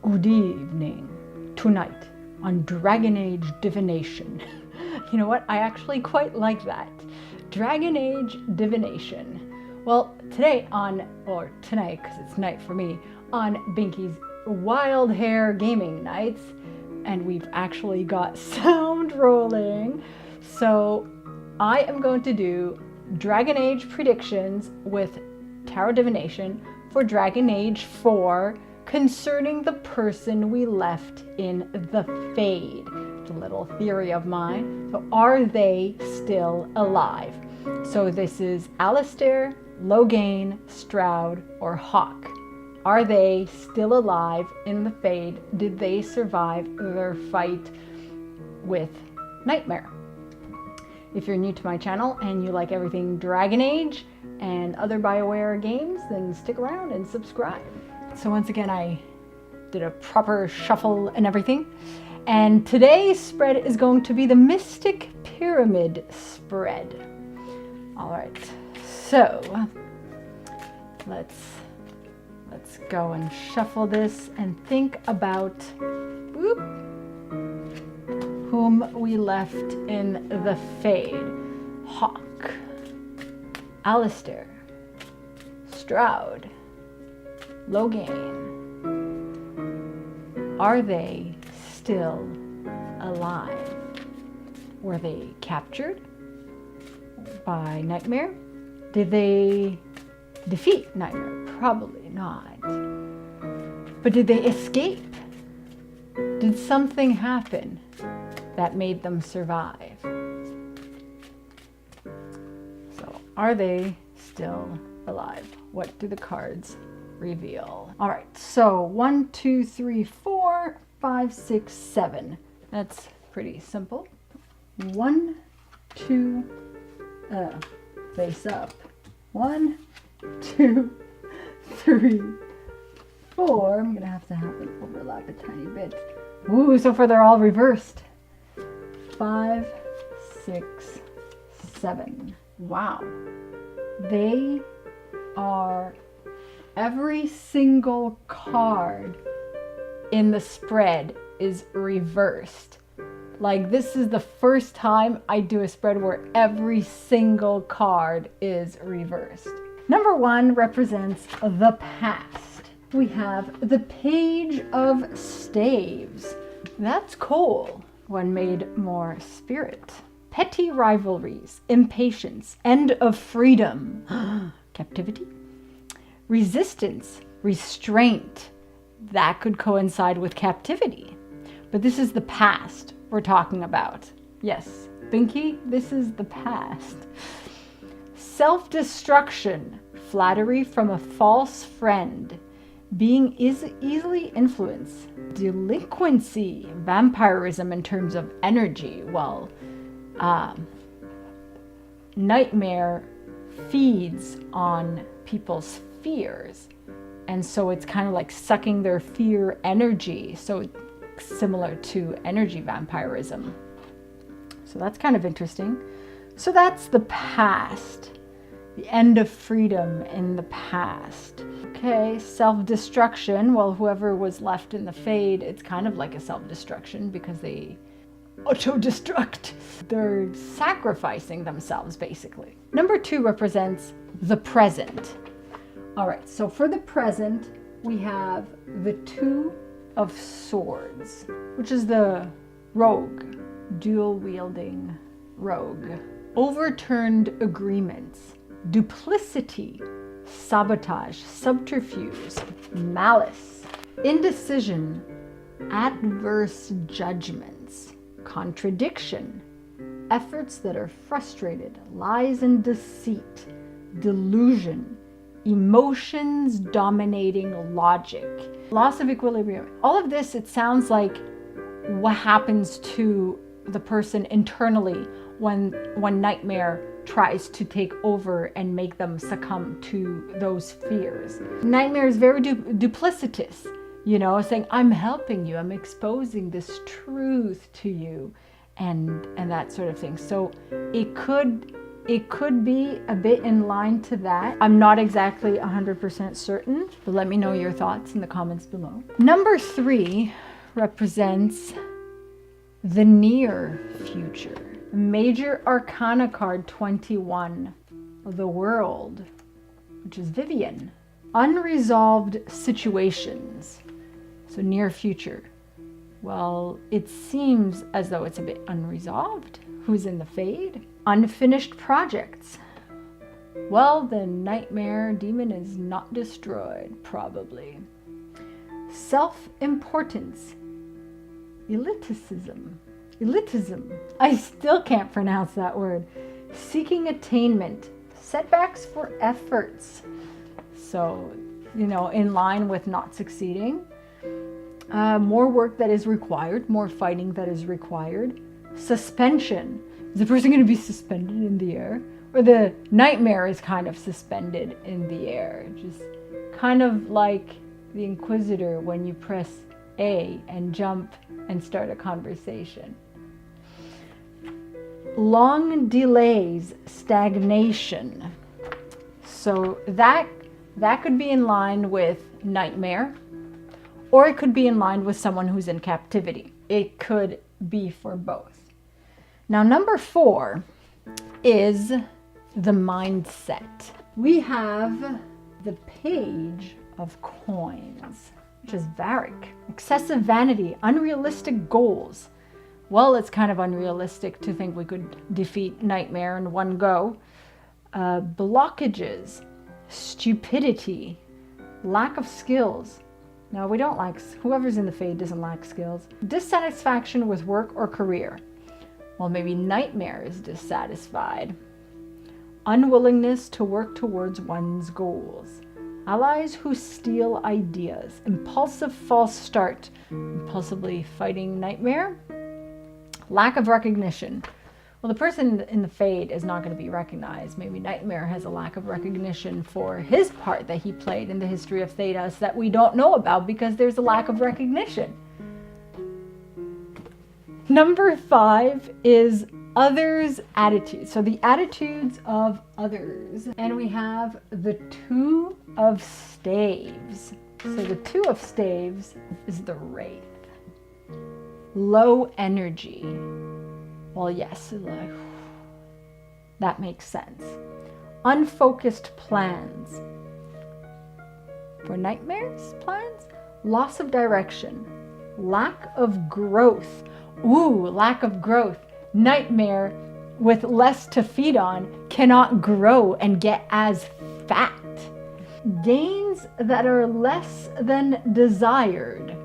Good evening. Tonight on Dragon Age Divination. You know what? I actually quite like that. Dragon Age Divination. Well, tonight, because it's night for me, on Binky's Wild Hair Gaming Nights, and we've actually got sound rolling. So I am going to do Dragon Age predictions with Tarot Divination for Dragon Age 4 concerning the person we left in the Fade. It's a little theory of mine. So are they still alive? So this is Alistair, Loghain, Stroud, or Hawke. Are they still alive in the Fade? Did they survive their fight with Nightmare? If you're new to my channel and you like everything Dragon Age and other BioWare games, then stick around and subscribe. So once again, I did a proper shuffle and everything. And today's spread is going to be the Mystic Pyramid spread. All right, so let's go and shuffle this and think about whom we left in the Fade. Hawke, Alistair, Stroud, Loghain. Are they still alive? Were they captured by Nightmare? Did they defeat Nightmare? Probably not. But did they escape? Did something happen that made them survive? So, are they still alive? What do the cards reveal? All right, so 1, 2, 3, 4, 5, 6, 7. That's pretty simple. 1, 2, face up. 1, 2, 3, 4. I'm gonna have it overlap a tiny bit. Ooh, so far they're all reversed. 5, 6, 7. Wow. They are every single card in the spread is reversed. Like, this is the first time I do a spread where every single card is reversed. Number 1 represents the past. We have the Page of Staves. That's cool. One made more spirit. Petty rivalries, impatience, end of freedom, captivity, resistance, restraint. That could coincide with captivity. But this is the past we're talking about. Yes, Binky, this is the past. Self-destruction, flattery from a false friend, being easily influenced, delinquency, vampirism in terms of energy. Well, Nightmare feeds on people's fears, and so it's kind of like sucking their fear energy, so similar to energy vampirism. So that's kind of interesting. So that's the past, the end of freedom in the past. Okay, self-destruction. Well, whoever was left in the Fade, it's kind of like a self-destruction because they auto-destruct. They're sacrificing themselves, basically. Number 2 represents the present. All right, so for the present, we have the 2 of Swords, which is the rogue, dual-wielding rogue. Overturned agreements, duplicity, sabotage, subterfuge, malice, indecision, adverse judgments, contradiction, efforts that are frustrated, lies and deceit, delusion, emotions dominating logic, loss of equilibrium. All of this, it sounds like what happens to the person internally when Nightmare tries to take over and make them succumb to those fears. Nightmare is very duplicitous, you know, saying, I'm helping you, I'm exposing this truth to you, and that sort of thing. So it could it could be a bit in line to that. I'm not exactly 100% certain, but let me know your thoughts in the comments below. Number 3 represents the near future. Major Arcana card 21, the World, which is Vivian. Unresolved situations, so near future. Well, it seems as though it's a bit unresolved. Who's in the Fade? Unfinished projects. Well, the nightmare demon is not destroyed, probably. Self-importance. Elitism. I still can't pronounce that word. Seeking attainment. Setbacks for efforts. So, in line with not succeeding. More work that is required. More fighting that is required. Suspension. Is the person going to be suspended in the air? Or the nightmare is kind of suspended in the air. Just kind of like the Inquisitor when you press A and jump and start a conversation. Long delays, stagnation. So that could be in line with nightmare, or it could be in line with someone who's in captivity. It could be for both. Now, number 4 is the mindset. We have the Page of Coins, which is Varric. Excessive vanity, unrealistic goals. Well, it's kind of unrealistic to think we could defeat Nightmare in one go. Blockages, stupidity, lack of skills. No, we don't like, whoever's in the Fade doesn't lack skills. Dissatisfaction with work or career. Well, maybe Nightmare is dissatisfied. Unwillingness to work towards one's goals. Allies who steal ideas. Impulsive false start. Impulsively fighting Nightmare. Lack of recognition. Well, the person in the Fade is not going to be recognized. Maybe Nightmare has a lack of recognition for his part that he played in the history of Thedas that we don't know about because there's a lack of recognition. Number 5 is others' attitudes. So the attitudes of others. And we have the 2 of Staves. So the 2 of Staves is the Wraith. Low energy. Well, yes, that makes sense. Unfocused plans. For Nightmare's plans, loss of direction, lack of growth. Ooh, lack of growth. Nightmare with less to feed on cannot grow and get as fat. Gains that are less than desired.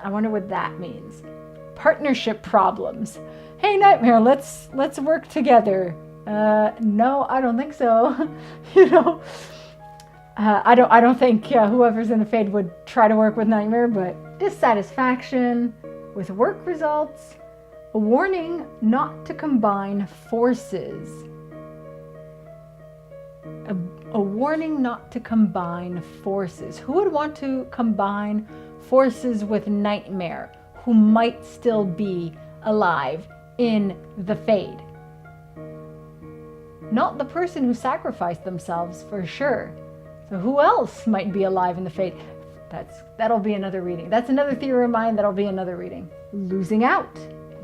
I wonder what that means. Partnership problems. Hey Nightmare, let's work together. No, I don't think so. I don't think whoever's in the Fade would try to work with Nightmare, but dissatisfaction with work results. A warning not to combine forces. A warning not to combine forces. Who would want to combine forces with Nightmare, who might still be alive in the Fade? Not the person who sacrificed themselves, for sure. So who else might be alive in the Fade? That'll be another reading. That's another theory of mine. That'll be another reading. Losing out.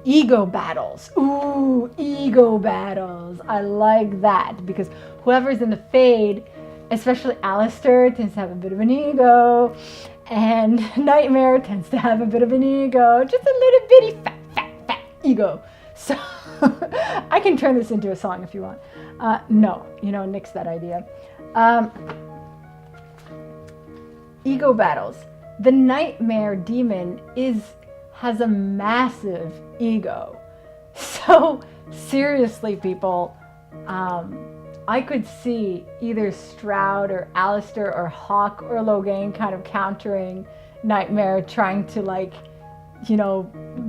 Ego battles. Ooh, ego battles. I like that because whoever's in the Fade, especially Alistair, tends to have a bit of an ego, and Nightmare tends to have a bit of an ego, just a little bitty fat ego. So I can turn this into a song if you want. No, nix that idea. Ego battles. The Nightmare demon has a massive ego. So seriously, people, I could see either Stroud or Alistair or Hawke or Loghain kind of countering Nightmare, trying to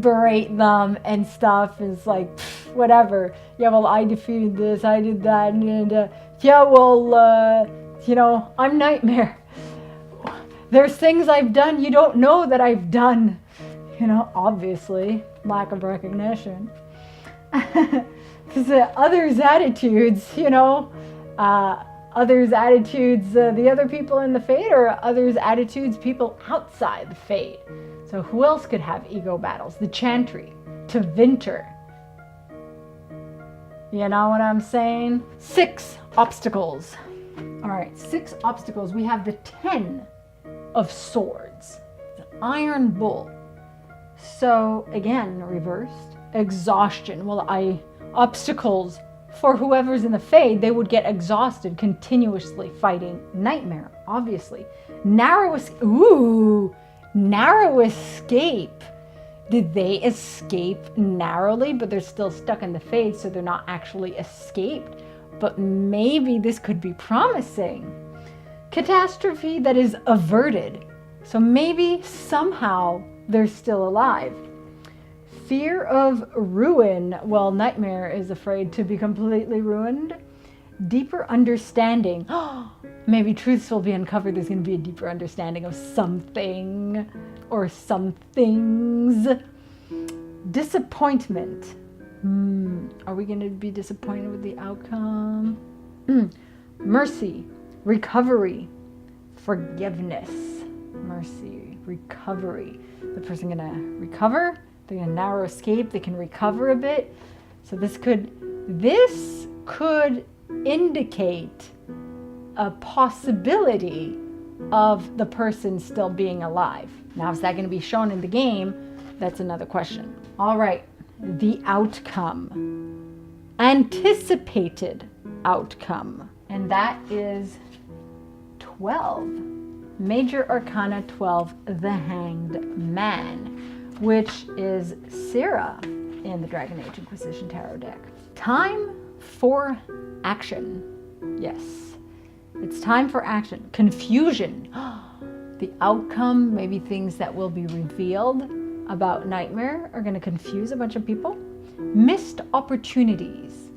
berate them and stuff. It's like, whatever. Yeah, well, I defeated this, I did that, and yeah, well, I'm Nightmare. There's things I've done you don't know that I've done. Obviously, lack of recognition. Because others' attitudes, you know, others' attitudes, the other people in the Fade, or others' attitudes, people outside the Fade. So who else could have ego battles? The Chantry, to Vinter. You know what I'm saying? 6 obstacles. All right, 6 obstacles. We have the 10 of Swords, the Iron Bull. So again, reversed, exhaustion. Well, obstacles for whoever's in the Fade, they would get exhausted continuously fighting Nightmare, obviously. Narrow escape. Did they escape narrowly, but they're still stuck in the Fade, so they're not actually escaped? But maybe this could be promising. Catastrophe that is averted. So maybe somehow they're still alive. Fear of ruin. Well, Nightmare is afraid to be completely ruined. Deeper understanding. Maybe truths will be uncovered. There's going to be a deeper understanding of something or some things. Disappointment. Are we going to be disappointed with the outcome? Mercy. Recovery. Forgiveness. Mercy. Recovery. The person going to recover. They're going to narrow escape. They can recover a bit. So this could indicate a possibility of the person still being alive. Now, is that going to be shown in the game? That's another question. All right, the outcome. Anticipated outcome. And that is 12. Major Arcana 12, the Hanged Man, which is Sarah in the Dragon Age Inquisition Tarot deck. Time for action. Yes, it's time for action. Confusion. The outcome, maybe things that will be revealed about Nightmare are going to confuse a bunch of people. Missed opportunities.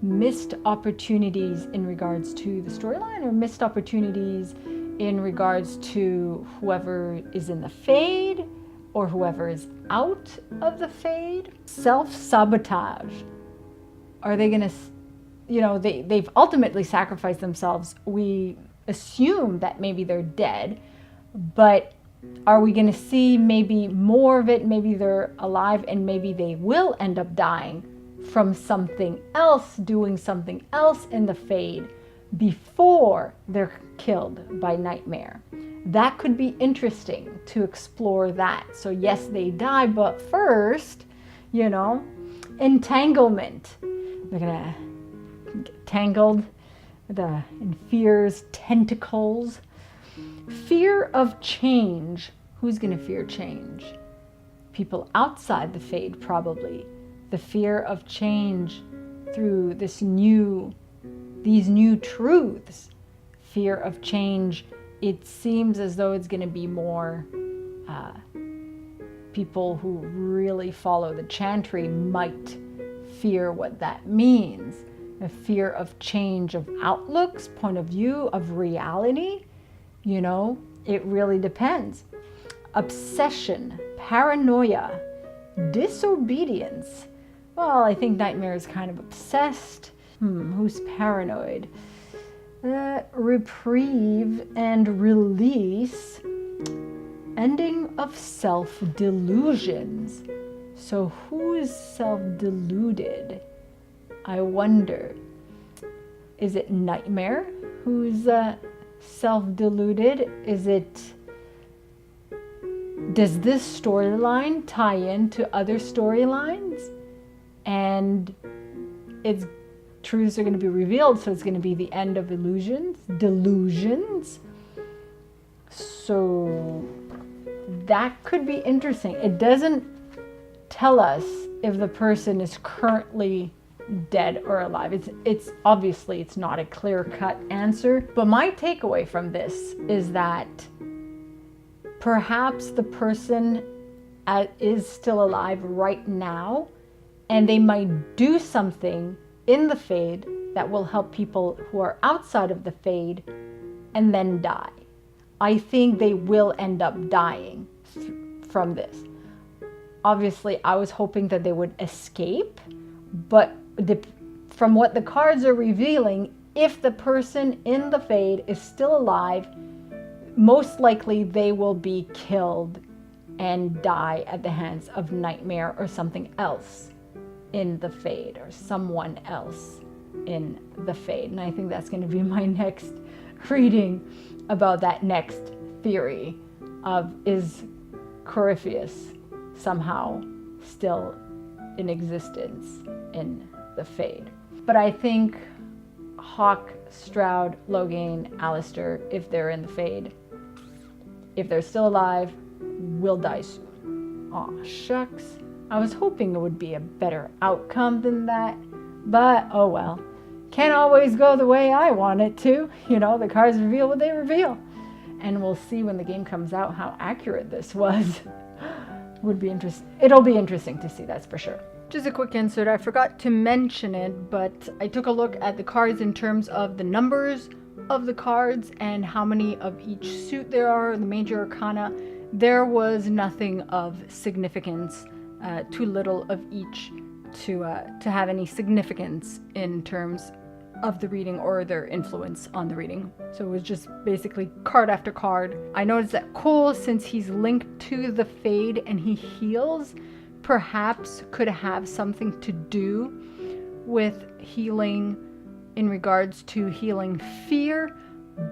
Missed opportunities in regards to the storyline, or missed opportunities in regards to whoever is in the Fade or whoever is out of the Fade. Self-sabotage. Are they going to, you know, they've ultimately sacrificed themselves. We assume that maybe they're dead, but are we going to see maybe more of it? Maybe they're alive and maybe they will end up dying from something else, doing something else in the Fade before they're killed by Nightmare. That could be interesting to explore that. So yes, they die, but first, you know, entanglement. They're gonna get tangled in fear's tentacles. Fear of change. Who's gonna fear change? People outside the Fade, probably. The fear of change through these new truths. Fear of change. It seems as though it's going to be more people who really follow the Chantry might fear what that means. A fear of change of outlooks, point of view, of reality. You know, it really depends. Obsession, paranoia, disobedience. Well, I think Nightmare is kind of obsessed. Who's paranoid? Reprieve and release. Ending of self-delusions. So who is self-deluded? I wonder. Is it Nightmare who's self-deluded? Does this storyline tie into other storylines? And truths are going to be revealed, so it's going to be the end of delusions. So that could be interesting. It doesn't tell us if the person is currently dead or alive. It's obviously it's not a clear-cut answer, but my takeaway from this is that perhaps the person is still alive right now, and they might do something in the Fade that will help people who are outside of the Fade and then die. I think they will end up dying from this. Obviously, I was hoping that they would escape, but from what the cards are revealing, if the person in the Fade is still alive, most likely they will be killed and die at the hands of Nightmare or something else in the Fade, or someone else in the Fade. And I think that's going to be my next reading about that next theory of, is Corypheus somehow still in existence in the Fade. But I think Hawke, Stroud, Loghain, Alistair, if they're in the Fade, if they're still alive, will die soon. Aw, shucks. I was hoping it would be a better outcome than that, but oh well. Can't always go the way I want it to. You know, the cards reveal what they reveal. And we'll see when the game comes out how accurate this was. Would be interesting. It'll be interesting to see, that's for sure. Just a quick insert, I forgot to mention it, but I took a look at the cards in terms of the numbers of the cards and how many of each suit there are, the major arcana. There was nothing of significance, too little of each to have any significance in terms of the reading or their influence on the reading. So it was just basically card after card. I noticed that Cole, since he's linked to the Fade and he heals, perhaps could have something to do with healing in regards to healing fear,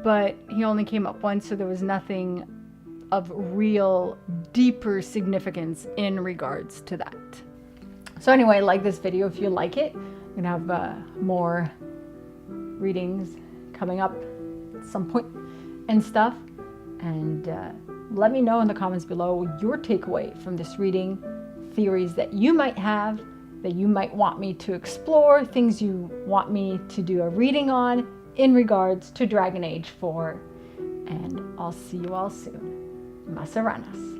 but he only came up once, so there was nothing of real deeper significance in regards to that. So anyway, like this video if you like it. I'm gonna have more readings coming up at some point and stuff, and let me know in the comments below your takeaway from this reading, theories that you might have, that you might want me to explore, things you want me to do a reading on in regards to Dragon Age 4, and I'll see you all soon. Masaranas.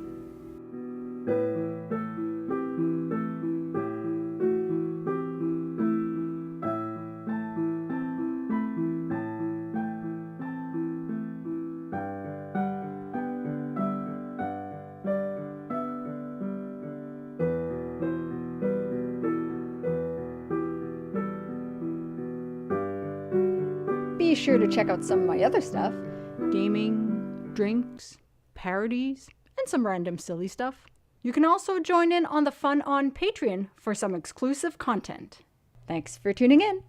Be sure to check out some of my other stuff, gaming, drinks, parodies, and some random silly stuff. You can also join in on the fun on Patreon for some exclusive content. Thanks for tuning in.